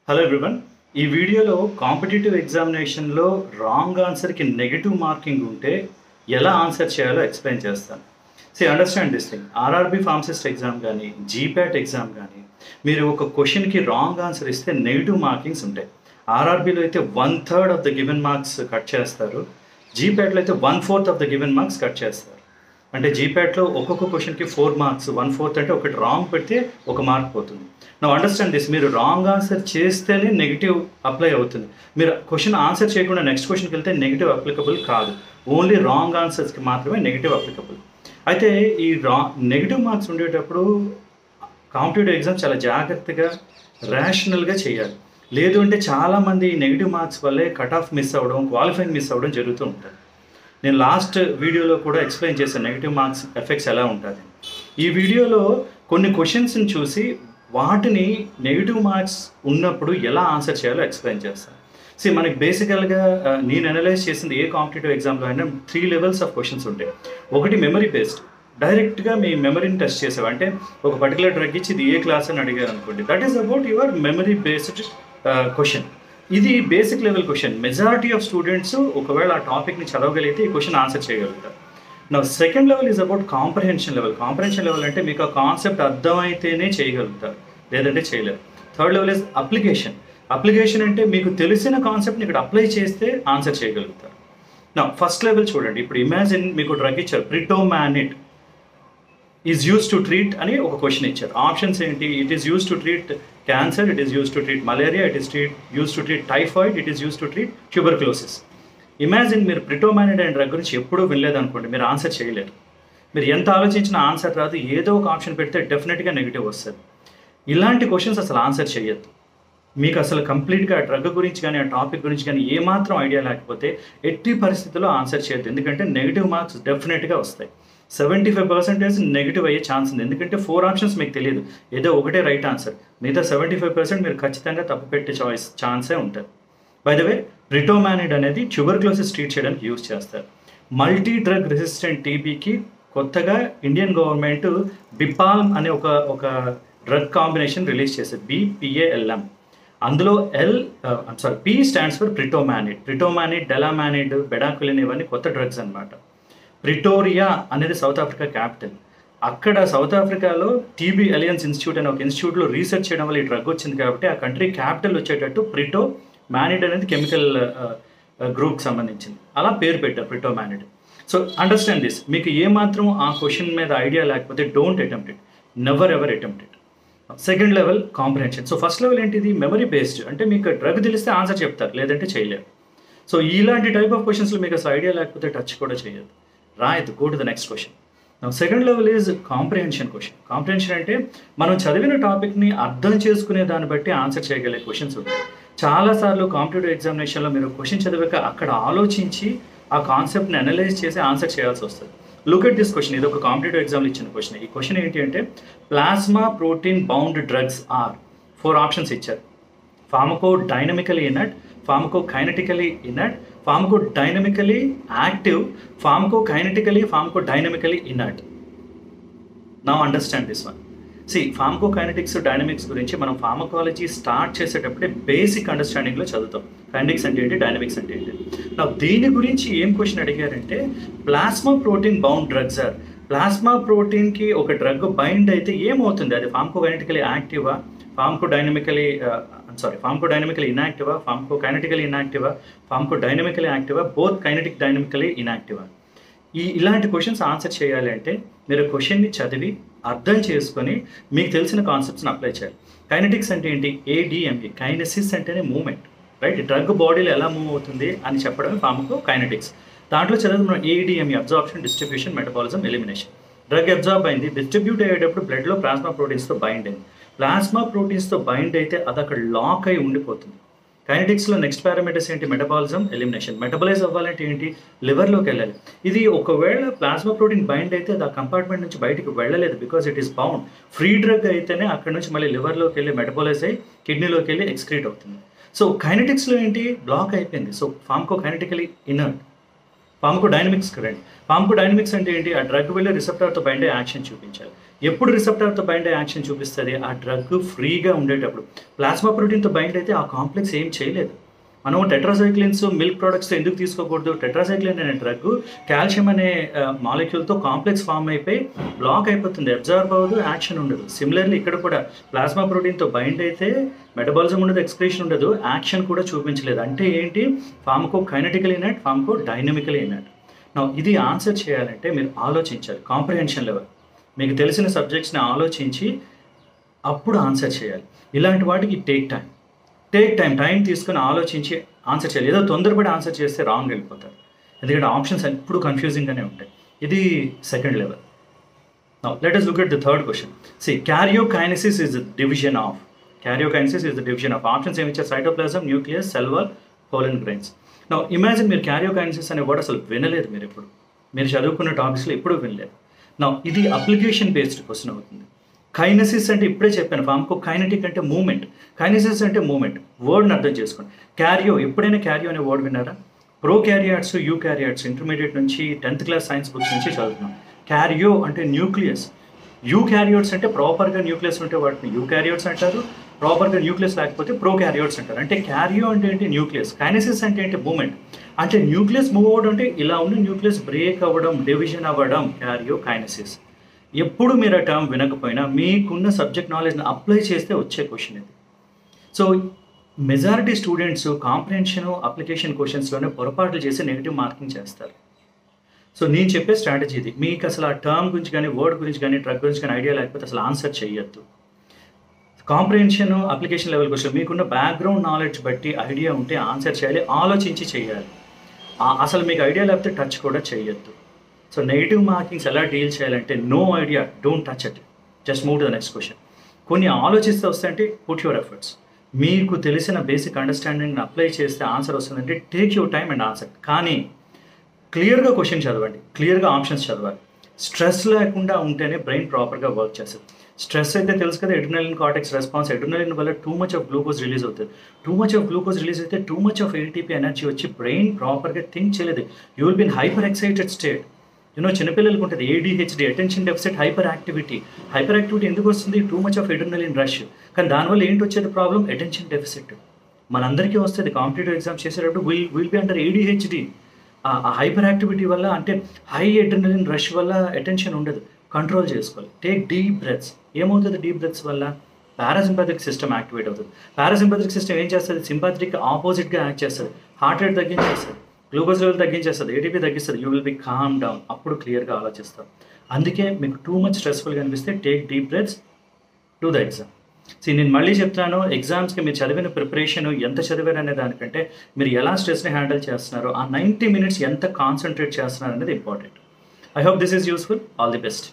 Hello everyone. ఈ వీడియోలో competitive ఎగ్జామినేషన్లో రాంగ్ ఆన్సర్కి నెగిటివ్ మార్కింగ్ ఉంటే ఎలా ఆన్సర్ చేయాలో ఎక్స్ప్లెయిన్ చేస్తాను. Understand this thing. RRB pharmacist exam కానీ జీప్యాట్ ఎగ్జామ్ కానీ మీరు ఒక క్వశ్చన్కి రాంగ్ ఆన్సర్ ఇస్తే నెగిటివ్ మార్కింగ్స్ ఉంటాయి. ఆర్ఆర్బీలో అయితే 1/3 of the given marks cut చేస్తారు. జీప్యాట్లో అయితే 1/4 of the given marks cut చేస్తారు. అంటే జీప్యాట్లో ఒక్కొక్క క్వశ్చన్కి 4 మార్క్స్, 1/4 అంటే ఒకటి రాంగ్ పెడితే ఒక మార్క్ పోతుంది. నా అండర్స్టాండ్ దిస్. మీరు రాంగ్ ఆన్సర్ చేస్తేనే నెగిటివ్ అప్లై అవుతుంది. మీరు క్వశ్చన్ ఆన్సర్ చేయకుండా నెక్స్ట్ క్వశ్చన్కి వెళ్తే నెగిటివ్ అప్లికబుల్ కాదు. ఓన్లీ రాంగ్ ఆన్సర్స్కి మాత్రమే నెగిటివ్ అప్లికబుల్. అయితే ఈ నెగిటివ్ మార్క్స్ ఉండేటప్పుడు కాంపిటేటివ్ ఎగ్జామ్ చాలా జాగ్రత్తగా రేషనల్గా చేయాలి. లేదు అంటే చాలామంది నెగిటివ్ మార్క్స్ వల్లే కట్ ఆఫ్ మిస్ అవ్వడం, క్వాలిఫైయింగ్ మిస్ అవ్వడం జరుగుతూ ఉంటుంది. నేను లాస్ట్ వీడియోలో కూడా ఎక్స్ప్లెయిన్ చేశాను నెగిటివ్ మార్క్స్ ఎఫెక్ట్స్ ఎలా ఉంటుంది. ఈ వీడియోలో కొన్ని క్వశ్చన్స్ని చూసి వాటిని నెగిటివ్ మార్క్స్ ఉన్నప్పుడు ఎలా ఆన్సర్ చేయాలో ఎక్స్ప్లెయిన్ చేస్తాను. మనకి బేసికల్గా నేను అనలైజ్ చేసింది ఏ కాంపిటేటివ్ ఎగ్జామ్లో అయినా 3 లెవెల్స్ ఆఫ్ క్వశ్చన్స్ ఉంటాయి. ఒకటి మెమరీ బేస్డ్, డైరెక్ట్గా మీ మెమరీని టెస్ట్ చేసేవి. అంటే ఒక పర్టికులర్ డ్రగ్ ఇచ్చి ఇది ఏ క్లాస్ అని అడిగారు అనుకోండి, that is about your memory based question. ఇది basic level question. Majority of students ఒకవేళ ఆ టాపిక్ని చదవగలిగితే ఈ క్వశ్చన్ ఆన్సర్ చేయగలుగుతారు. నా second level is about comprehension level. Comprehension level అంటే మీకు ఆ కాన్సెప్ట్ అర్థమైతేనే చేయగలుగుతారు, లేదంటే చేయలేరు. Third level is application. Application అంటే మీకు తెలిసిన కాన్సెప్ట్ని ఇక్కడ అప్లై చేస్తే ఆన్సర్ చేయగలుగుతారు. నా ఫస్ట్ లెవెల్ చూడండి. ఇప్పుడు ఇమాజిన్ మీకు డ్రగ్ ఇచ్చారు, ప్రిటోమానిడ్ ఈజ్ యూస్ టు ట్రీట్ అని ఒక క్వశ్చన్ ఇచ్చారు. ఆప్షన్స్ ఏంటి? It is use to treat cancer, it is use to treat malaria, it is use to treat typhoid, it is use to treat tuberculosis. Imagine మీరు ప్రిటోమానిడ్ అనే drug గురించి ఎప్పుడూ వినలేదనుకోండి, మీరు answer చేయలేరు. మీరు ఎంత ఆలోచించినా ఆన్సర్ రాదు. ఏదో ఒక ఆప్షన్ పెడితే డెఫినెట్గా నెగిటివ్ వస్తుంది. ఇలాంటి క్వశ్చన్స్ అసలు ఆన్సర్ చేయొద్దు. మీకు అసలు కంప్లీట్గా ఆ డ్రగ్ గురించి కానీ ఆ టాపిక్ గురించి కానీ ఏమాత్రం ఐడియా లేకపోతే ఎట్టి పరిస్థితుల్లో ఆన్సర్ చేయొద్దు. ఎందుకంటే నెగిటివ్ మార్క్స్ డెఫినెట్గా వస్తాయి. 75% నెగిటివ్ అయ్యే ఛాన్స్ ఉంది. ఎందుకంటే 4 ఆప్షన్స్ మీకు తెలియదు, ఏదో ఒకటే రైట్ ఆన్సర్. మిగతా 75% మీరు ఖచ్చితంగా తప్పు పెట్టే ఛాన్సే ఉంటుంది. బై ద వే, ప్రిటోమానిడ్ అనేది ట్యూబర్క్లోసిస్ ట్రీట్ చేయడానికి యూజ్ చేస్తారు. మల్టీ డ్రగ్ రెసిస్టెంట్ టీబీకి కొత్తగా ఇండియన్ గవర్నమెంట్ బిపాల్మ్ అనే ఒక డ్రగ్ కాంబినేషన్ రిలీజ్ చేశారు, BPALM. అందులో P స్టాండ్స్ ఫర్ ప్రిటోమానిడ్. ప్రిటోమానిడ్, డెలామానిడ్, బెడాక్విలిన్ ఇవన్నీ కొత్త డ్రగ్స్ అనమాట. ప్రిటోరియా అనేది సౌత్ ఆఫ్రికా క్యాపిటల్. అక్కడ సౌత్ ఆఫ్రికాలో టీబీ అలియన్స్ ఇన్స్టిట్యూట్ అనే ఒక ఇన్స్టిట్యూట్లో రీసెర్చ్ చేయడం వల్ల ఈ డ్రగ్ వచ్చింది కాబట్టి ఆ కంట్రీ క్యాపిటల్ వచ్చేటట్టు ప్రిటోమానిడ్ అనేది కెమికల్ గ్రూప్కి సంబంధించింది. అలా పేరు పెట్టారు ప్రిటోమానిడ్. Understand this. మీకు ఏమాత్రం ఆ క్వశ్చన్ మీద ఐడియా లేకపోతే don't attempt it, never ever attempt it. Second level comprehension. First level ఏంటిది? Memory based. అంటే మీకు డ్రగ్ తెలిస్తే ఆన్సర్ చెప్తారు, లేదంటే చేయలేరు. ఇలాంటి టైప్ ఆఫ్ క్వశ్చన్స్లో మీకు అసలు ఐడియా లేకపోతే టచ్ కూడా చేయదు, రాయదు. Go to the next question. Second level is comprehension question. Comprehension అంటే మనం చదివిన టాపిక్ని అర్థం చేసుకునే దాన్ని బట్టి ఆన్సర్ చేయగలిగే క్వశ్చన్స్ ఉంటాయి. చాలాసార్లు కాంపిటేటివ్ ఎగ్జామినేషన్లో మీరు క్వశ్చన్ చదివాక అక్కడ ఆలోచించి ఆ కాన్సెప్ట్ని అనలైజ్ చేసి ఆన్సర్ చేయాల్సి వస్తుంది. Look at this question. ఇది ఒక కాంపిటేటివ్ ఎగ్జామ్లో ఇచ్చిన క్వశ్చన్. ఈ క్వశ్చన్ ఏంటి అంటే, plasma protein bound drugs are 4 options ఇచ్చారు. Pharmacodynamically inert, pharmacokinetically inert, pharmacodynamically active, pharmacodynamically inert. Now understand this one. Pharmacokinetics, dynamics గురించి మనం ఫార్మకాలజీ స్టార్ట్ చేసేటప్పుడే బేసిక్ అండర్స్టాండింగ్లో చదువుతాం. కైనెటిక్స్ అంటే ఏంటి, డైనమిక్స్ అంటే ఏంటి. దీని గురించి ఏం క్వశ్చన్ అడిగారంటే, plasma protein bound drugs are. Plasma ప్రోటీన్కి ఒక డ్రగ్ బైండ్ అయితే ఏమవుతుంది? అది ఫార్మకోకైనెటికలీ యాక్టివా, ఫార్మకోడైనమికలీ ఇన్యాక్టివా, ఫార్మకోకైనెటికలీ ఇన్యాక్టివా, ఫార్మకోడైనమికలీ యాక్టివా, బోత్ కైనెటిక్ డైనమికలీ ఇన్యాక్టివా. ఇలాంటి క్వశ్చన్స్ ఆన్సర్ చేయాలి అంటే మీరు క్వశ్చన్ని చదివి అర్థం చేసుకొని మీకు తెలిసిన కాన్సెప్ట్స్ని అప్లై చేయాలి. కైనెటిక్స్ అంటే ఏంటి? ADME. కైనెసిస్ అంటేనే మూమెంట్, రైట్? డ్రగ్ బాడీలో ఎలా మూవ్ అవుతుంది అని చెప్పడమే ఫార్మకోకైనెటిక్స్. దాంట్లో చదువుతున్నాం ADME, absorption, distribution, metabolism, elimination. Drug absorb అయింది, డిస్ట్రిబ్యూట్ అయ్యేటప్పుడు బ్లడ్లో ప్లాస్మా ప్రోటీన్స్తో బైండ్ అయింది. ప్లాస్మా ప్రోటీన్స్తో బైండ్ అయితే అది అక్కడ లాక్ అయి ఉండిపోతుంది. కైనెటిక్స్లో నెక్స్ట్ పారామీటర్స్ ఏంటి? Metabolism, elimination. మెటబలైజ్ అవ్వాలంటే ఏంటి? లివర్లోకి వెళ్ళాలి. ఇది ఒకవేళ ప్లాస్మా ప్రోటీన్ బైండ్ అయితే అది ఆ కంపార్ట్మెంట్ నుంచి బయటికి వెళ్ళలేదు, because it is bound. Free drug అయితేనే అక్కడ నుంచి మళ్ళీ లివర్లోకి వెళ్ళి మెటబలైజ్ అయ్యి కిడ్నీలోకి వెళ్ళి ఎక్స్క్రీట్ అవుతుంది. కైనెటిక్స్లో ఏంటి? బ్లాక్ అయిపోయింది. ఫార్మకోకైనెటికలీ ఇనర్ట్. ఫార్మకోడైనమిక్స్ రండి. ఫార్మకోడైనమిక్స్ అంటే ఏంటి? ఆ డ్రగ్ వెళ్ళి రిసెప్టార్తో బైండ్ అయ్యి యాక్షన్ చూపించాలి. ఎప్పుడు రిసెప్టార్తో బైండ్ అయ్యే యాక్షన్ చూపిస్తుంది? ఆ డ్రగ్ ఫ్రీగా ఉండేటప్పుడు. ప్లాస్మా ప్రోటీన్తో బైండ్ అయితే ఆ కాంప్లెక్స్ ఏం చేయలేదు. మనం టెట్రాసైక్లిన్స్ మిల్క్ ప్రొడక్ట్స్ ఎందుకు తీసుకోకూడదు? టెట్రాసైక్లిన్ అనే డ్రగ్ కాల్షియం అనే మాలిక్యూల్తో కాంప్లెక్స్ ఫామ్ అయిపోయి బ్లాక్ అయిపోతుంది, అబ్జర్వ్ అవ్వదు, యాక్షన్ ఉండదు. సిమిలర్లీ ఇక్కడ కూడా ప్లాస్మా ప్రోటీన్తో బైండ్ అయితే మెటబాలిజం ఉండదు, ఎక్స్క్రీషన్ ఉండదు, యాక్షన్ కూడా చూపించలేదు. అంటే ఏంటి? Pharmacokinetical inert, pharmacodynamical inert. ఇది ఆన్సర్ చేయాలంటే మీరు ఆలోచించాలి, కాంప్రిహెన్షన్ లెవెల్. మీకు తెలిసిన సబ్జెక్ట్స్ని ఆలోచించి అప్పుడు ఆన్సర్ చేయాలి. ఇలాంటి వాటికి టేక్ టైం తీసుకొని ఆలోచించి ఆన్సర్ చేయాలి. ఏదో తొందరపడి ఆన్సర్ చేస్తే రాంగ్ వెళ్ళిపోతారు, ఎందుకంటే ఆప్షన్స్ ఎప్పుడు కన్ఫ్యూజింగ్గానే ఉంటాయి. ఇది second level. Now let us look at the third question. See, karyokinesis is the division of. Options ఏమి ఇచ్చారు? Cytoplasm, nucleus, cell wall, పోలన్ grains. Now imagine మీరు క్యారియోకైనసిస్ అనే వర్డ్ అసలు వినలేదు, మీరు చదువుకున్న టాపిక్స్లో ఎప్పుడూ వినలేదు. నౌ ఇది అప్లికేషన్ బేస్డ్ క్వశ్చన్ అవుతుంది. కైనసిస్ అంటే ఇప్పుడే చెప్పాను, ఫార్మకో కైనటిక్ అంటే మూమెంట్, కైనసిస్ అంటే మూమెంట్. వర్డ్ని అర్థం చేసుకోండి. క్యారియో, ఎప్పుడైనా క్యారియో అనే వర్డ్ విన్నారా? ప్రో క్యారియాట్స్, యూ క్యారియాట్స్ ఇంటర్మీడియట్ నుంచి 10th క్లాస్ సైన్స్ బుక్స్ నుంచి చదువుతున్నాం. క్యారియో అంటే న్యూక్లియస్, యూ క్యారియోట్స్ అంటే ప్రాపర్గా న్యూక్లియస్ ఉంటే వాటిని యూ క్యారియోట్స్ అంటారు, ప్రాపర్గా న్యూక్లియస్ లేకపోతే ప్రో క్యారియోట్స్ అంటారు. అంటే క్యారియో అంటే ఏంటి? న్యూక్లియస్. కైనసిస్ అంటే ఏంటి? మూమెంట్. అంటే న్యూక్లియస్ మూవ్ అవ్వడం, అంటే ఇలా ఉన్న న్యూక్లియస్ బ్రేక్ అవ్వడం, డివిజన్ అవ్వడం క్యారియో కైనసిస్. ఎప్పుడు మీరు ఆ టర్మ్ వినకపోయినా మీకున్న సబ్జెక్ట్ నాలెడ్జ్ని అప్లై చేస్తే వచ్చే క్వశ్చన్ ఇది. So majority students comprehension application క్వశ్చన్స్లోనే పొరపాట్లు చేసి నెగిటివ్ మార్కింగ్ చేస్తారు. సో నేను చెప్పే స్ట్రాటజీ ఇది. మీకు అసలు ఆ టర్మ్ గురించి కానీ, వర్డ్ గురించి కానీ, డ్రగ్ గురించి కానీ ఐడియా లేకపోతే అసలు ఆన్సర్ చేయొద్దు. కాంప్రిహెన్షన్ అప్లికేషన్ లెవెల్ క్వశ్చన్ మీకున్న బ్యాక్గ్రౌండ్ నాలెడ్జ్ బట్టి ఐడియా ఉంటే ఆన్సర్ చేయాలి, ఆలోచించి చేయాలి. అసలు మీకు ఐడియా లేకపోతే టచ్ కూడా చేయొద్దు. సో నెగిటివ్ మార్కింగ్స్ ఎలా డీల్ చేయాలంటే, no idea, don't touch it, just move to the next question. కొన్ని ఆలోచిస్తే వస్తాయంటే పుట్ యువర్ ఎఫర్ట్స్. మీకు తెలిసిన బేసిక్ అండర్స్టాండింగ్ని అప్లై చేస్తే ఆన్సర్ వస్తుందంటే take your time and answer. కానీ క్లియర్గా క్వశ్చన్ చదవండి, క్లియర్గా ఆప్షన్స్ చదవాలి. స్ట్రెస్ లేకుండా ఉంటేనే బ్రెయిన్ ప్రాపర్గా వర్క్ చేస్తుంది. స్ట్రెస్ అయితే తెలుసు కదా, ఎడ్రినలిన్ కార్టెక్స్ రెస్పాన్స్. ఎడ్రినలిన్ వల్ల too much of glucose release అవుతుంది. Too much of glucose release అయితే too much of ATP energy వచ్చి బ్రెయిన్ ప్రాపర్గా థింక్ చేయలేదు. You will be in hyper excited state. చిన్నపిల్లలకు ఉంటుంది ADHD, attention deficit hyper activity. Hyper activity ఎందుకు వస్తుంది? Too much of adrenaline rush. కానీ దానివల్ల ఏంటి వచ్చేది ప్రాబ్లం? Attention deficit. మనందరికీ వస్తుంది. కాంపిటేటివ్ ఎగ్జామ్స్ చేసేటప్పుడు విల్ బి అండర్ ADHD. ఆ హైపర్ యాక్టివిటీ వల్ల, అంటే హై ఎడ్రినలిన్ రష్ వల్ల అటెన్షన్ ఉండదు. కంట్రోల్ చేసుకోవాలి. Take deep breaths. ఏమవుతుంది డీప్ బ్రెత్స్ వల్ల? పారాసింపాథిక్ సిస్టమ్ యాక్టివేట్ అవుతుంది. పారాసింపాథిక్ సిస్టమ్ ఏం చేస్తుంది? సింపాథిక్ ఆపోజిట్గా యాక్ట్ చేస్తుంది. హార్ట్ రేట్ తగ్గించేస్తుంది, గ్లూకోజ్ లెవెల్ తగ్గించేస్తుంది, ATP తగ్గిస్తుంది. You will be calm down. అప్పుడు క్లియర్గా ఆలోచిస్తాం. అందుకే మీకు టూ మచ్ స్ట్రెస్ఫుల్గా అనిపిస్తే take deep breaths, to the exam. నేను మళ్ళీ చెప్తాను, ఎగ్జామ్స్కి మీరు చదివిన ప్రిపరేషన్ ఎంత చదివారు అనే దానికంటే మీరు ఎలా స్ట్రెస్ని హ్యాండిల్ చేస్తున్నారో, ఆ 90 minutes ఎంత కాన్సన్ట్రేట్ చేస్తున్నారు అనేది important. I hope this is useful. All the best.